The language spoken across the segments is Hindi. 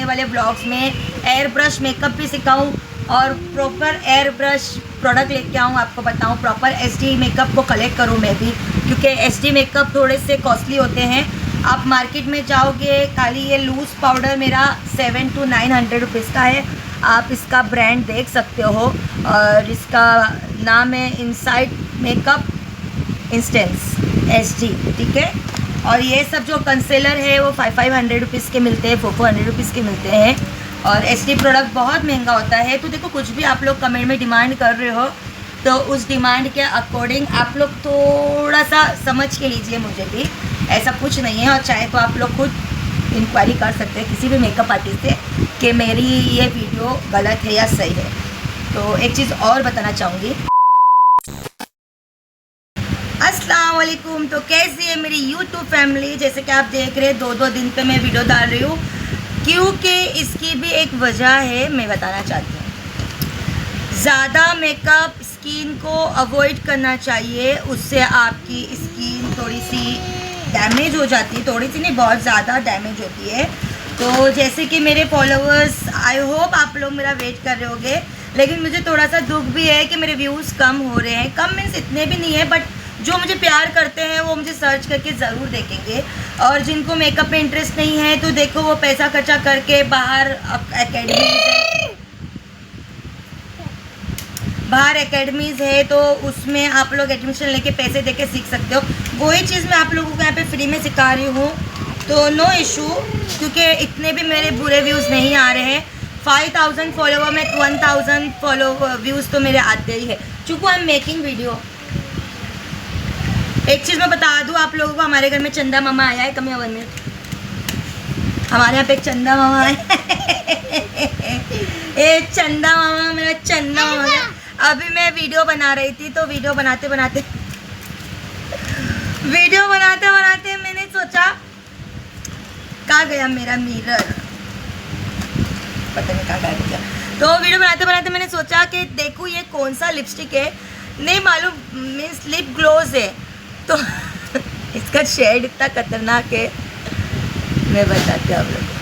वाले ब्लॉग्स में एयर ब्रश मेकअप भी सिखाऊं और प्रॉपर एयर ब्रश प्रोडक्ट लेके आऊँ, आपको बताऊँ, प्रॉपर एचडी मेकअप को कलेक्ट करूँ मैं भी, क्योंकि एचडी मेकअप थोड़े से कॉस्टली होते हैं। आप मार्केट में जाओगे, खाली ये लूज़ पाउडर मेरा 700 to 900 रुपीज़ का है। आप इसका ब्रांड देख सकते हो और इसका नाम है इनसाइड मेकअप इंस्टेंस एचडी, ठीक है। और ये सब जो कंसीलर है वो 500 रुपीज़ के मिलते हैं, 400 रुपीज़ के मिलते हैं। और एचडी प्रोडक्ट बहुत महंगा होता है। तो देखो, कुछ भी आप लोग कमेंट में डिमांड कर रहे हो तो उस डिमांड के अकॉर्डिंग आप लोग थोड़ा सा समझ के लीजिए, मुझे भी ऐसा कुछ नहीं है। और चाहे तो आप लोग खुद इंक्वायरी कर सकते हैं किसी भी मेकअप आर्टिस्ट से कि मेरी ये वीडियो गलत है या सही है। तो एक चीज़ और बताना चाहूँगी, अस्सलाम वालेकुम। तो कैसी है मेरी यूट्यूब फैमिली? जैसे कि आप देख रहे हैं 2-2 दिन पे मैं वीडियो डाल रही हूँ, क्योंकि इसकी भी एक वजह है, मैं बताना चाहती हूँ। ज़्यादा मेकअप स्किन को अवॉइड करना चाहिए, उससे आपकी स्किन थोड़ी सी डैमेज हो जाती है, थोड़ी सी नहीं, बहुत ज़्यादा डैमेज होती है। तो जैसे कि मेरे फॉलोअर्स, आई होप आप लोग मेरा वेट कर रहे होंगे, लेकिन मुझे थोड़ा सा दुख भी है कि मेरे व्यूज़ कम हो रहे हैं। कम मीन्स इतने भी नहीं है, बट जो मुझे प्यार करते हैं वो मुझे सर्च करके ज़रूर देखेंगे। और जिनको मेकअप में इंटरेस्ट नहीं है तो देखो, वो पैसा खर्चा करके बाहर एकेडमीज़ है तो उसमें आप लोग एडमिशन लेके पैसे देके सीख सकते हो। वही चीज़ मैं आप लोगों को यहाँ पे फ्री में सिखा रही हूँ, तो नो इशू, क्योंकि इतने भी मेरे बुरे व्यूज़ नहीं आ रहे हैं। 5000 फॉलोवर में 1000 फॉलोवर व्यूज़ तो मेरे आते ही है, चूँकि आई एम मेकिंग वीडियो। एक चीज़ मैं बता दूँ आप लोगों को, हमारे घर में चंदा मामा आया है, कम या में हमारे यहाँ पे एक चंदा मामा है। ए चंदा मामा, मेरा चंदा मामा। अभी मैं वीडियो बना रही थी, तो वीडियो बनाते बनाते मैंने सोचा कहाँ गया मेरा मिरर, पता नहीं कहाँ गया। तो वीडियो बनाते बनाते मैंने सोचा कि देखूँ ये कौन सा लिपस्टिक है, नहीं मालूम, मीन्स लिप ग्लोज है। तो इसका शेड इतना खतरनाक है, मैं बताती हूँ आप लोगों को।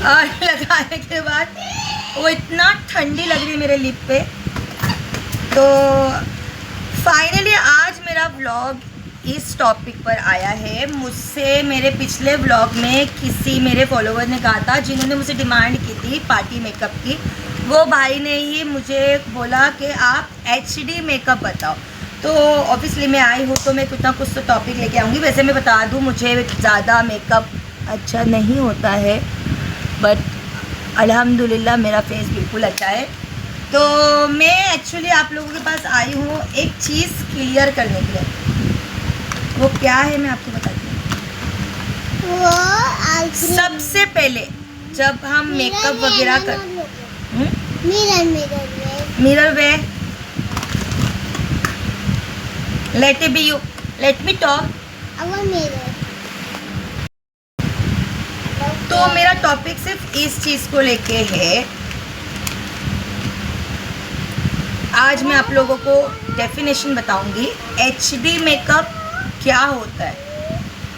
और लगाने के बाद वो इतना ठंडी लग रही है मेरे लिप पे। तो फाइनली आज मेरा व्लॉग इस टॉपिक पर आया है। मुझसे मेरे पिछले व्लॉग में किसी मेरे फॉलोवर ने कहा था, जिन्होंने मुझे डिमांड की थी पार्टी मेकअप की, वो भाई ने ही मुझे बोला कि आप एचडी मेकअप बताओ। तो ऑब्वियसली मैं आई हूँ तो मैं कुछ ना कुछ तो टॉपिक लेके आऊँगी। वैसे मैं बता दूँ, मुझे ज़्यादा मेकअप अच्छा नहीं होता है, बट अल्हम्दुलिल्लाह मेरा फेस बिल्कुल अच्छा है। तो मैं एक्चुअली आप लोगों के पास आई हूँ एक चीज़ क्लियर करने के लिए। वो क्या है मैं आपको बताती हूँ। सबसे पहले जब हम मेकअप वगैरह कर मिरर वे लेट मी टॉक। तो मेरा टॉपिक सिर्फ इस चीज़ को लेके है। आज मैं आप लोगों को डेफिनेशन बताऊंगी एचडी मेकअप क्या होता है।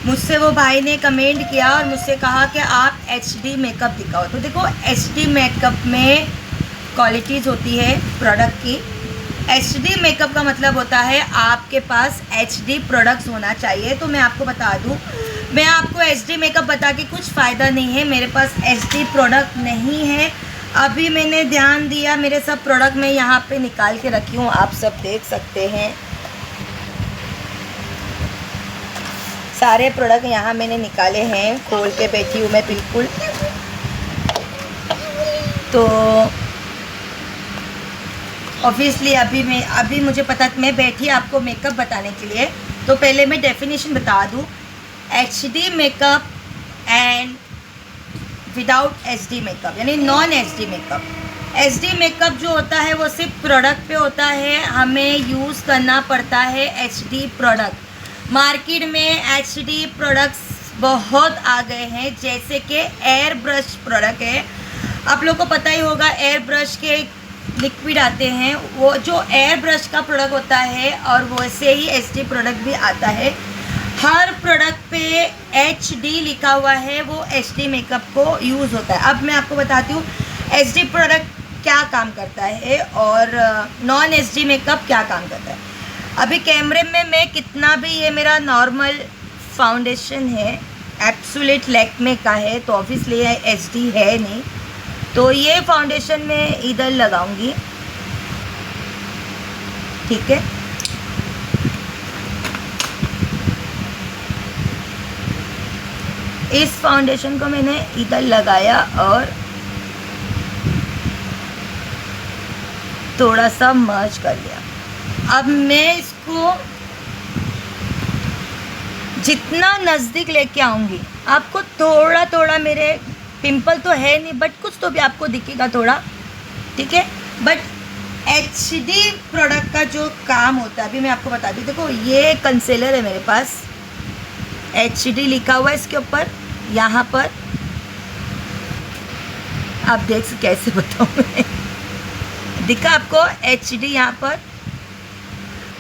मुझसे वो भाई ने कमेंट किया और मुझसे कहा कि आप एचडी मेकअप दिखाओ। तो देखो, एचडी मेकअप में क्वालिटीज़ होती है प्रोडक्ट की। एचडी मेकअप का मतलब होता है आपके पास एचडी प्रोडक्ट्स होना चाहिए। तो मैं आपको बता दूं, मैं आपको एचडी मेकअप बता के कुछ फ़ायदा नहीं है, मेरे पास एचडी प्रोडक्ट नहीं है। अभी मैंने ध्यान दिया, मेरे सब प्रोडक्ट मैं यहाँ पे निकाल के रखी हूँ, आप सब देख सकते हैं। सारे प्रोडक्ट यहाँ मैंने निकाले हैं, खोल के बैठी हूँ मैं बिल्कुल। तो ऑब्वियसली अभी मुझे पता, मैं बैठी आपको मेकअप बताने के लिए। तो पहले मैं डेफिनेशन बता दूँ, HD makeup and without HD makeup, यानी non HD makeup. HD makeup जो होता है वो सिर्फ प्रोडक्ट पे होता है, हमें यूज़ करना पड़ता है एचडी प्रोडक्ट। मार्केट में एचडी प्रोडक्ट्स बहुत आ गए हैं, जैसे कि एयर ब्रश प्रोडक्ट है। आप लोग को पता ही होगा एयर ब्रश के लिक्विड आते हैं वो जो एयर ब्रश का प्रोडक्ट होता है, और वैसे ही एचडी प्रोडक्ट भी आता है। हर प्रोडक्ट पे HD लिखा हुआ है, वो HD मेकअप को यूज़ होता है। अब मैं आपको बताती हूँ HD प्रोडक्ट क्या काम करता है और नॉन HD मेकअप क्या काम करता है। अभी कैमरे में मैं कितना भी, ये मेरा नॉर्मल फाउंडेशन है, एब्सोल्यूट लैक्मे का है, तो ऑब्वियसली HD है नहीं, तो ये फाउंडेशन मैं इधर लगाऊंगी, ठीक है। इस फाउंडेशन को मैंने इधर लगाया और थोड़ा सा मर्ज कर लिया। अब मैं इसको जितना नज़दीक लेके आऊँगी, आपको थोड़ा थोड़ा, मेरे पिंपल तो है नहीं बट कुछ तो भी आपको दिखेगा थोड़ा, ठीक है। बट HD प्रोडक्ट का जो काम होता है, अभी मैं आपको बताती हूँ। देखो ये कंसीलर है मेरे पास, HD लिखा हुआ है इसके ऊपर, यहाँ पर आप देख कैसे बताऊँ मैं, दिखा आपको HD यहाँ पर।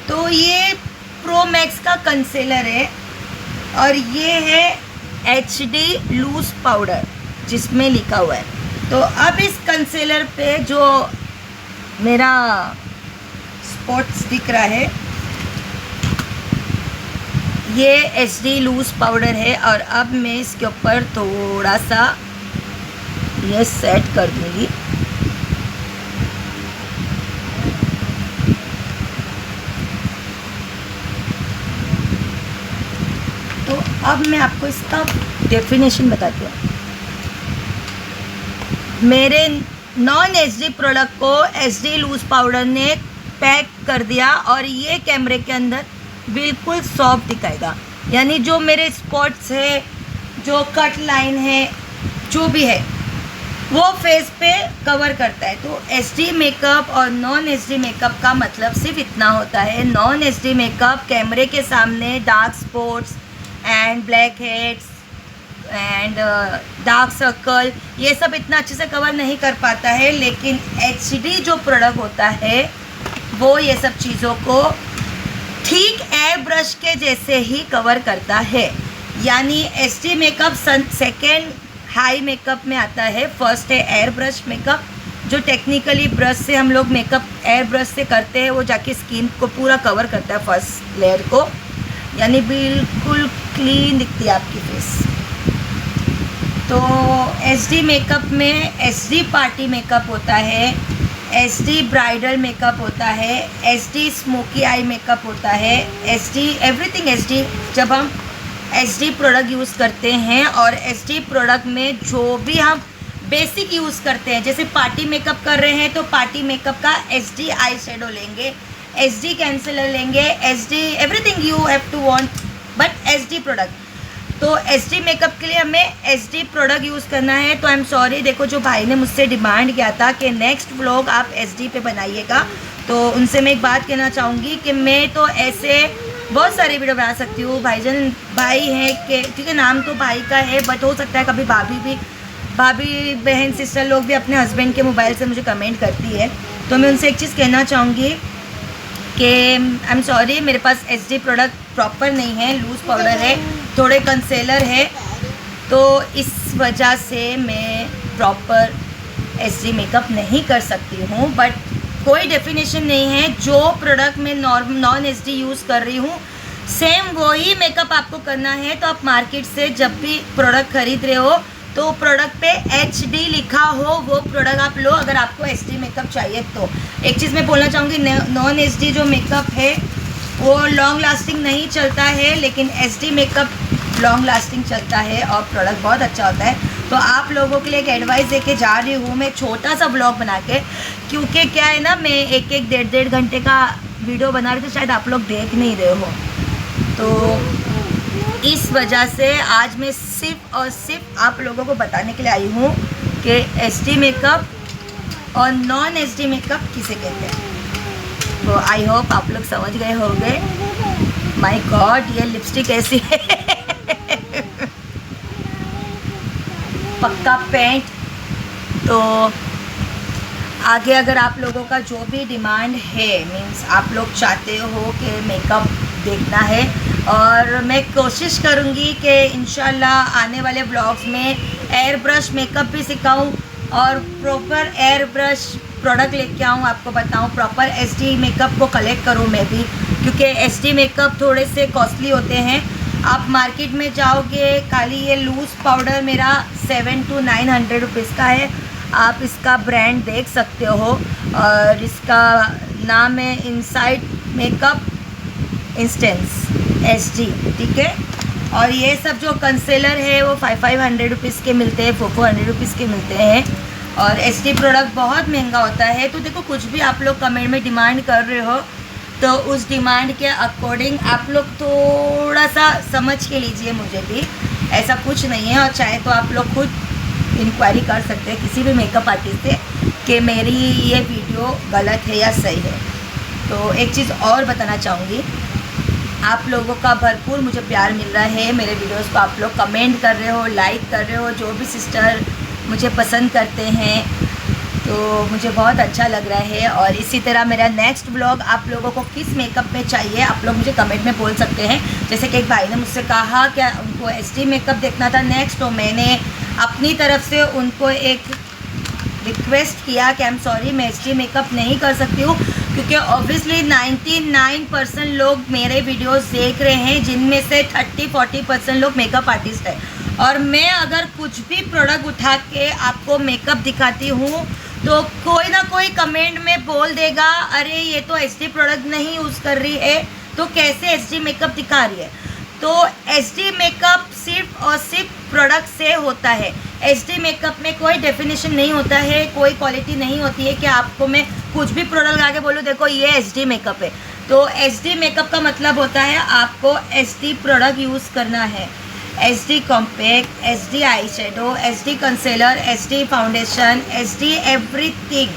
तो ये प्रो मैक्स का कंसीलर है और ये है HD लूज पाउडर जिसमें लिखा हुआ है। तो अब इस कंसीलर पे जो मेरा स्पॉट्स दिख रहा है, ये HD लूज पाउडर है, और अब मैं इसके ऊपर थोड़ा सा ये सेट कर दूँगी। तो अब मैं आपको इसका डेफिनेशन बताती हूँ। मेरे नॉन HD प्रोडक्ट को HD लूज पाउडर ने पैक कर दिया और ये कैमरे के अंदर बिल्कुल सॉफ्ट दिखाएगा, यानी जो मेरे स्पॉट्स है, जो कट लाइन है, जो भी है वो फेस पे कवर करता है। तो HD मेकअप और नॉन HD मेकअप का मतलब सिर्फ इतना होता है। नॉन HD मेकअप कैमरे के सामने dark spots and black heads and dark circle, ये सब इतना अच्छे से कवर नहीं कर पाता है, लेकिन HD जो प्रोडक्ट होता है वो ये सब चीज़ों को ठीक एयर ब्रश के जैसे ही कवर करता है। यानी HD makeup second high makeup में आता है। फर्स्ट है एयर ब्रश मेकअप, जो टेक्निकली ब्रश से हम लोग मेकअप एयर ब्रश से करते हैं, वो जाके स्किन को पूरा कवर करता है फर्स्ट लेयर को, यानी बिल्कुल क्लीन दिखती है आपकी फेस। तो HD मेकअप में HD पार्टी मेकअप होता है, HD ब्राइडल मेकअप होता है, HD स्मोकी आई मेकअप होता है, HD एवरीथिंग HD। जब हम HD प्रोडक्ट यूज़ करते हैं, और HD प्रोडक्ट में जो भी हम बेसिक यूज़ करते हैं, जैसे पार्टी मेकअप कर रहे हैं तो पार्टी मेकअप का HD आई शेडो लेंगे, HD कंसीलर लेंगे, HD everything you have to want but HD product. तो HD मेकअप के लिए हमें HD प्रोडक्ट यूज़ करना है। तो आई एम सॉरी, देखो जो भाई ने मुझसे डिमांड किया था कि नेक्स्ट व्लॉग आप SD पे बनाइएगा, तो उनसे मैं एक बात कहना चाहूँगी कि मैं तो ऐसे बहुत सारी वीडियो बना सकती हूँ। भाईजान भाई हैं कि, क्योंकि नाम तो भाई का है, बट हो सकता है कभी भाभी बहन सिस्टर लोग भी अपने हस्बैंड के मोबाइल से मुझे कमेंट करती है। तो मैं उनसे एक चीज़ कहना चाहूँगी कि आई एम सॉरी, मेरे पास HD प्रोडक्ट प्रॉपर नहीं है, लूज़ पाउडर है, थोड़े कंसीलर है, तो इस वजह से मैं प्रॉपर HD मेकअप नहीं कर सकती हूँ। बट कोई डेफिनेशन नहीं है, जो प्रोडक्ट मैं नॉन HD यूज़ कर रही हूँ सेम वही मेकअप आपको करना है। तो आप मार्केट से जब भी प्रोडक्ट खरीद रहे हो तो प्रोडक्ट पे HD लिखा हो वो प्रोडक्ट आप लो, अगर आपको HD मेकअप चाहिए तो। एक चीज़ मैं बोलना चाहूँगी, नॉन HD जो मेकअप है वो लॉन्ग लास्टिंग नहीं चलता है, लेकिन HD मेकअप लॉन्ग लास्टिंग चलता है और प्रोडक्ट बहुत अच्छा होता है। तो आप लोगों के लिए एक एडवाइस देके जा रही हूँ मैं, छोटा सा ब्लॉग बना के, क्योंकि क्या है ना, मैं एक डेढ़ घंटे का वीडियो बना रही थी, शायद आप लोग देख नहीं रहे हो। तो इस वजह से आज मैं सिर्फ और सिर्फ आप लोगों को बताने के लिए आई हूँ कि HD मेकअप और नॉन HD मेकअप किसे कहते हैं। तो आई होप आप लोग समझ गए होंगे। माय गॉड, ये लिपस्टिक ऐसी है पक्का पेंट। तो आगे अगर आप लोगों का जो भी डिमांड है, मीन्स आप लोग चाहते हो कि मेकअप देखना है, और मैं कोशिश करूँगी कि इंशाल्लाह आने वाले ब्लॉग्स में एयर ब्रश मेकअप भी सिखाऊँ और प्रॉपर एयर ब्रश प्रोडक्ट लेके आऊँ, आपको बताऊँ, प्रॉपर एचडी मेकअप को कलेक्ट करूँ मैं भी, क्योंकि एचडी मेकअप थोड़े से कॉस्टली होते हैं। आप मार्केट में जाओगे, खाली ये लूज़ पाउडर मेरा 700 to 900 रुपीज़ का है। आप इसका ब्रांड देख सकते हो, और इसका नाम है इनसाइड मेकअप इंस्टेंस एचडी, ठीक है। और ये सब जो कंसीलर है वो 500 रुपीज़ के मिलते हैं, 400 रुपीज़ के मिलते हैं, और एचडी प्रोडक्ट बहुत महंगा होता है। तो देखो, कुछ भी आप लोग कमेंट में डिमांड कर रहे हो तो उस डिमांड के अकॉर्डिंग आप लोग थोड़ा सा समझ के लीजिए, मुझे भी ऐसा कुछ नहीं है। और चाहे तो आप लोग खुद इंक्वायरी कर सकते हैं किसी भी मेकअप आर्टिस्ट से कि मेरी ये वीडियो गलत है या सही है। तो एक चीज़ और बताना चाहूँगी, आप लोगों का भरपूर मुझे प्यार मिल रहा है, मेरे वीडियोस को आप लोग कमेंट कर रहे हो, लाइक कर रहे हो, जो भी सिस्टर मुझे पसंद करते हैं, तो मुझे बहुत अच्छा लग रहा है। और इसी तरह मेरा नेक्स्ट ब्लॉग आप लोगों को किस मेकअप में चाहिए, आप लोग मुझे कमेंट में बोल सकते हैं। जैसे कि एक भाई ने मुझसे कहा कि उनको एचडी मेकअप देखना था नेक्स्ट, तो मैंने अपनी तरफ से उनको एक रिक्वेस्ट किया कि आई एम सॉरी, मैं एचडी मेकअप नहीं कर सकती हूँ, क्योंकि ऑब्वियसली 99% लोग मेरे वीडियोस देख रहे हैं, जिनमें से 30-40% लोग मेकअप आर्टिस्ट हैं। और मैं अगर कुछ भी प्रोडक्ट उठा के आपको मेकअप दिखाती हूँ तो कोई ना कोई कमेंट में बोल देगा, अरे ये तो एचडी प्रोडक्ट नहीं यूज़ कर रही है, तो कैसे एचडी मेकअप दिखा रही है। तो एचडी मेकअप सिर्फ और सिर्फ प्रोडक्ट से होता है। एचडी मेकअप में कोई डेफिनेशन नहीं होता है, कोई क्वालिटी नहीं होती है कि आपको मैं कुछ भी प्रोडक्ट लगा के बोलूँ देखो ये एचडी मेकअप है। तो एचडी मेकअप का मतलब होता है आपको एचडी प्रोडक्ट यूज़ करना है। HD compact, HD eye shadow, HD concealer, HD foundation, HD everything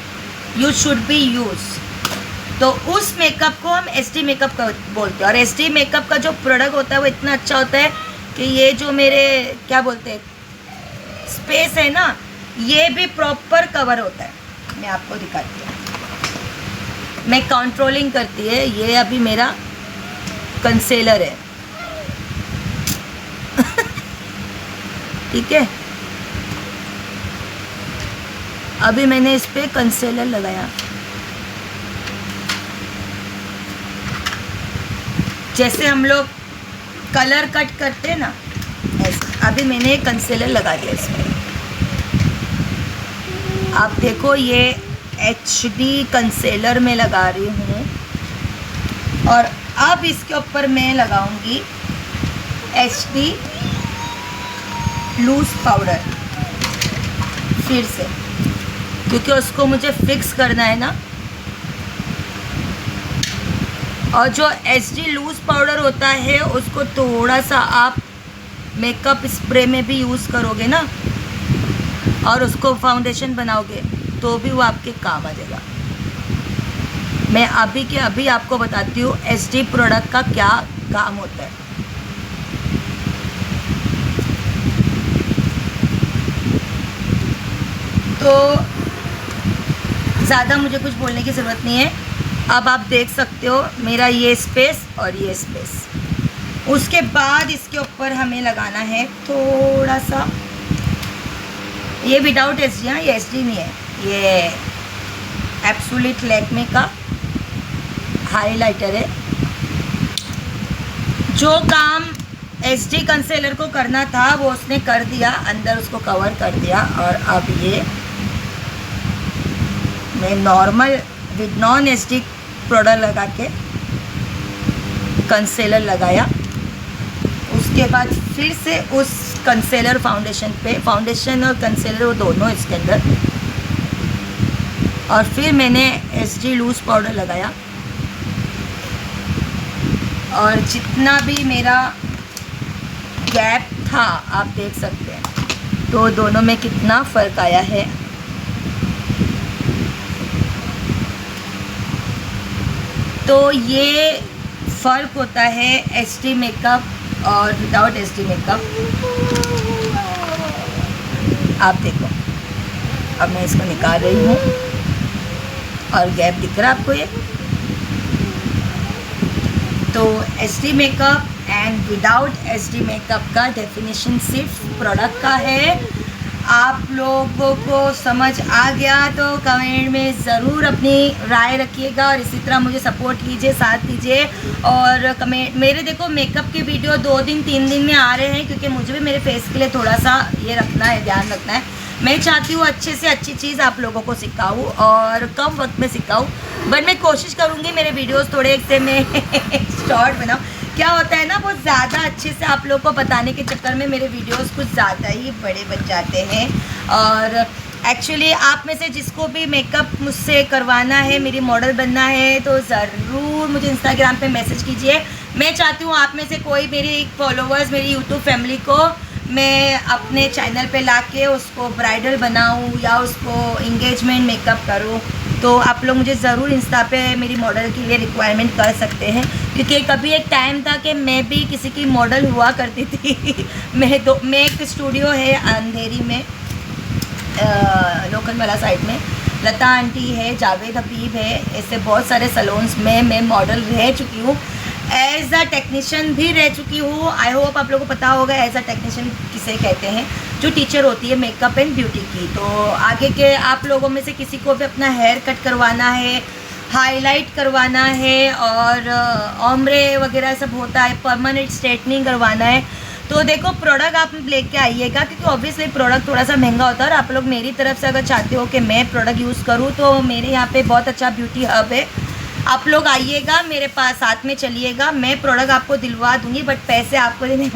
you should be use. तो उस मेकअप को हम एचडी मेकअप का बोलते हैं। और एचडी मेकअप का जो प्रोडक्ट होता है वो इतना अच्छा होता है कि ये जो मेरे क्या बोलते हैं स्पेस है ना, ये भी प्रॉपर कवर होता है। मैं आपको दिखाती हूँ, मैं कंट्रोलिंग करती है। ये अभी मेरा कंसीलर है ठीक है, अभी मैंने इस पे कंसीलर लगाया, जैसे हम लोग कलर कट करते हैं ना, ऐसे अभी मैंने कंसीलर लगा दिया इसमें। आप देखो, ये एचडी कंसीलर में लगा रही हूँ, और अब इसके ऊपर मैं लगाऊंगी एचडी लूज पाउडर फिर से, क्योंकि उसको मुझे फिक्स करना है ना। और जो एचडी लूज पाउडर होता है उसको थोड़ा सा आप मेकअप स्प्रे में भी यूज़ करोगे ना, और उसको फाउंडेशन बनाओगे तो भी वो आपके काम आ जाएगा। मैं अभी के अभी आपको बताती हूँ एचडी प्रोडक्ट का क्या काम होता है। तो ज़्यादा मुझे कुछ बोलने की ज़रूरत नहीं है। अब आप देख सकते हो मेरा ये स्पेस और ये स्पेस। उसके बाद इसके ऊपर हमें लगाना है थोड़ा सा, ये विदाउट एचडी, हाँ ये एचडी नहीं है, ये एब्सोल्यूट लैक्मे का हाइलाइटर है। जो काम एचडी कंसीलर को करना था वो उसने कर दिया, अंदर उसको कवर कर दिया। और अब ये मैं normal with non HD product लगा के कंसीलर लगाया। उसके बाद फिर से उस कंसीलर फाउंडेशन पे, फाउंडेशन और कंसीलर वो दोनों इसके अंदर, और फिर मैंने एचडी लूज पाउडर लगाया। और जितना भी मेरा गैप था आप देख सकते हैं, तो दोनों में कितना फ़र्क आया है। तो ये फ़र्क होता है एचडी मेकअप और विदाउट एचडी मेकअप। आप देखो, अब मैं इसको निकाल रही हूँ। और गैप दिख रहा है आपको ये। तो HD makeup and without HD makeup का डेफिनेशन सिर्फ प्रोडक्ट का है। आप लोगों को समझ आ गया तो कमेंट में ज़रूर अपनी राय रखिएगा और इसी तरह मुझे सपोर्ट कीजिए, साथ दीजिए। और कमेंट मेरे देखो मेकअप के वीडियो 2 दिन 3 दिन में आ रहे हैं, क्योंकि मुझे भी मेरे फेस के लिए थोड़ा सा ये रखना है, ध्यान रखना है। मैं चाहती हूँ अच्छे से अच्छी चीज़ आप लोगों को सिखाऊँ और कम वक्त में सिखाऊँ, बट मैं कोशिश करूँगी मेरे वीडियोस थोड़े से मैं शॉर्ट बनाऊँ। क्या होता है ना, बहुत ज़्यादा अच्छे से आप लोगों को बताने के चक्कर में मेरे वीडियोस कुछ ज़्यादा ही बड़े बन जाते हैं। और एक्चुअली आप में से जिसको भी मेकअप मुझसे करवाना है, मेरी मॉडल बनना है, तो ज़रूर मुझे इंस्टाग्राम पे मैसेज कीजिए। मैं चाहती हूँ आप में से कोई मेरी फॉलोअर्स, मेरी यूट्यूब फैमिली को मैं अपने चैनल पे लाके उसको ब्राइडल बनाऊँ या उसको इंगेजमेंट मेकअप करूँ। तो आप लोग मुझे ज़रूर इंस्टा पे मेरी मॉडल के लिए रिक्वायरमेंट कर सकते हैं, क्योंकि कभी एक टाइम था कि मैं भी किसी की मॉडल हुआ करती थी। मैं एक स्टूडियो है अंधेरी में, लोकल वाला साइड में, लता आंटी है, जावेद हबीब है, ऐसे बहुत सारे सलोन्स में मैं मॉडल रह चुकी हूँ। एज अ टेक्नीशियन भी रह चुकी हूँ। आई होप आप लोगों को पता होगा एज अ टेक्नीशियन किसे कहते हैं, जो टीचर होती है मेकअप एंड ब्यूटी की। तो आगे के आप लोगों में से किसी को भी अपना हेयर कट करवाना है, हाईलाइट करवाना है और ओम्ब्रे वगैरह सब होता है, परमानेंट स्ट्रेटनिंग करवाना है, तो देखो प्रोडक्ट आप लेके आइएगा, क्योंकि ऑब्वियसली प्रोडक्ट थोड़ा सा महंगा होता है। और आप लोग मेरी तरफ से अगर चाहते हो कि मैं प्रोडक्ट यूज़ करूँ, तो मेरे यहाँ पे बहुत अच्छा ब्यूटी हब है। आप लोग आइएगा मेरे पास, साथ में चलिएगा, मैं प्रोडक्ट आपको दिलवा दूँगी, बट पैसे आपको देने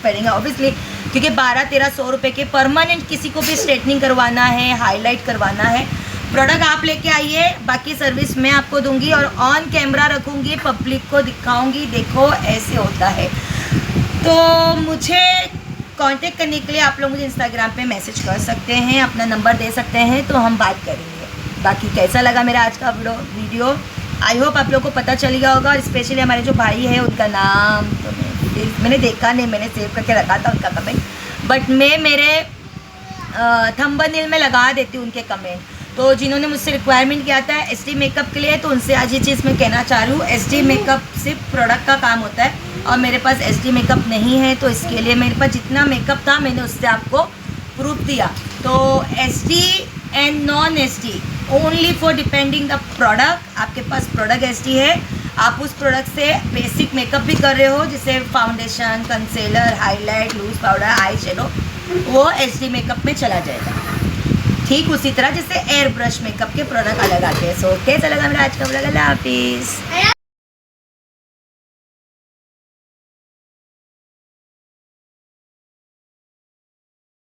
पड़ेंगे ऑब्वियसली, क्योंकि 1200-1300 रुपये के परमानेंट किसी को भी स्ट्रेटनिंग करवाना है, हाईलाइट करवाना है। प्रोडक्ट आप लेके आइए, बाकी सर्विस मैं आपको दूंगी और ऑन कैमरा रखूँगी, पब्लिक को दिखाऊँगी, देखो ऐसे होता है। तो मुझे कांटेक्ट करने के लिए आप लोग मुझे इंस्टाग्राम पे मैसेज कर सकते हैं, अपना नंबर दे सकते हैं, तो हम बात करेंगे। बाकी कैसा लगा मेरा आज का वीडियो, आई होप आप लोग को पता चल गया होगा। और स्पेशली हमारे जो भाई है उनका नाम तो मैंने देखा नहीं, मैंने सेव करके रखा था उनका कमेंट, बट मैं मेरे थंबनेल में लगा देती हूँ उनके कमेंट। तो जिन्होंने मुझसे रिक्वायरमेंट किया था एचडी मेकअप के लिए, तो उनसे आज ये चीज़ मैं कहना चाह रही हूँ, एचडी मेकअप सिर्फ प्रोडक्ट का काम होता है और मेरे पास एचडी मेकअप नहीं है, तो इसके लिए मेरे पास जितना मेकअप था मैंने उससे आपको प्रूफ दिया। तो HD and non HD only for depending the product. आपके पास प्रोडक्ट एचडी है, आप उस प्रोडक्ट से बेसिक मेकअप भी कर रहे हो, जैसे foundation, concealer, highlight, loose powder, eye shadow, वो एचडी मेकअप में चला जाएगा। ठीक उसी तरह जैसे एयर ब्रश मेकअप के प्रोडक्ट अलग आते हैं। सो कैसा लगा मेरा आज का व्लॉग? अल्लाह हाफिज़।